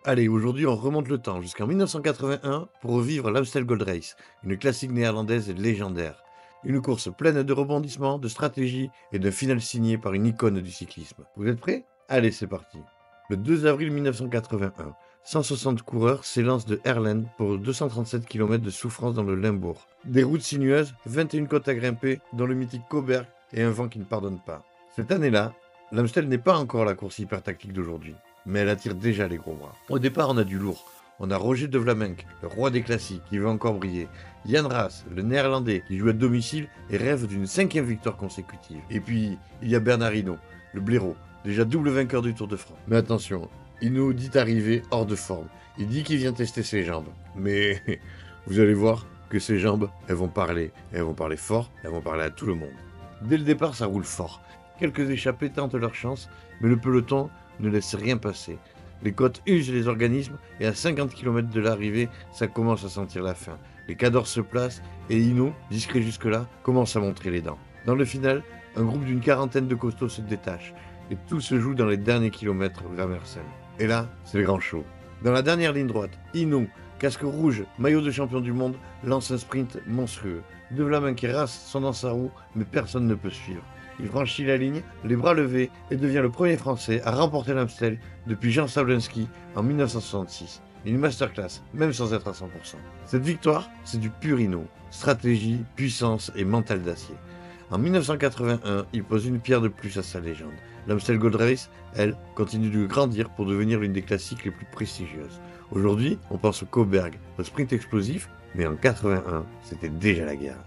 Allez, aujourd'hui, on remonte le temps jusqu'en 1981 pour revivre l'Amstel Gold Race, une classique néerlandaise légendaire. Une course pleine de rebondissements, de stratégie et d'un final signé par une icône du cyclisme. Vous êtes prêts? Allez, c'est parti. Le 2 avril 1981, 160 coureurs s'élancent de Erlen pour 237 km de souffrance dans le Limbourg. Des routes sinueuses, 21 côtes à grimper, dont le mythique Coburg et un vent qui ne pardonne pas. Cette année-là, l'Amstel n'est pas encore la course hyper tactique d'aujourd'hui, mais elle attire déjà les gros bras. Au départ, on a du lourd. On a Roger de Vlaminck, le roi des classiques, qui veut encore briller. Jan Raas, le néerlandais, qui joue à domicile et rêve d'une 5e victoire consécutive. Et puis, il y a Bernard Hinault, le blaireau, déjà double vainqueur du Tour de France. Mais attention, Hinault dit arriver hors de forme. Il dit qu'il vient tester ses jambes. Mais vous allez voir que ses jambes, elles vont parler. Elles vont parler fort, elles vont parler à tout le monde. Dès le départ, ça roule fort. Quelques échappés tentent leur chance, mais le peloton ne laisse rien passer. Les côtes usent les organismes et à 50 km de l'arrivée, ça commence à sentir la faim. Les cadors se placent et Hinault, discret jusque-là, commence à montrer les dents. Dans le final, un groupe d'une quarantaine de costauds se détache et tout se joue dans les derniers kilomètres vers Mersenne. Et là, c'est le grand show. Dans la dernière ligne droite, Hinault, casque rouge, maillot de champion du monde, lance un sprint monstrueux. De Vlaminck et Raas sont dans sa roue, mais personne ne peut suivre. Il franchit la ligne, les bras levés, et devient le premier Français à remporter l'Amstel depuis Jean Sablinski en 1966. Une masterclass, même sans être à 100%. Cette victoire, c'est du pur Hinault. Stratégie, puissance et mental d'acier. En 1981, il pose une pierre de plus à sa légende. L'Amstel Gold Race, elle, continue de grandir pour devenir l'une des classiques les plus prestigieuses. Aujourd'hui, on pense au Coburg, au sprint explosif, mais en 81, c'était déjà la guerre.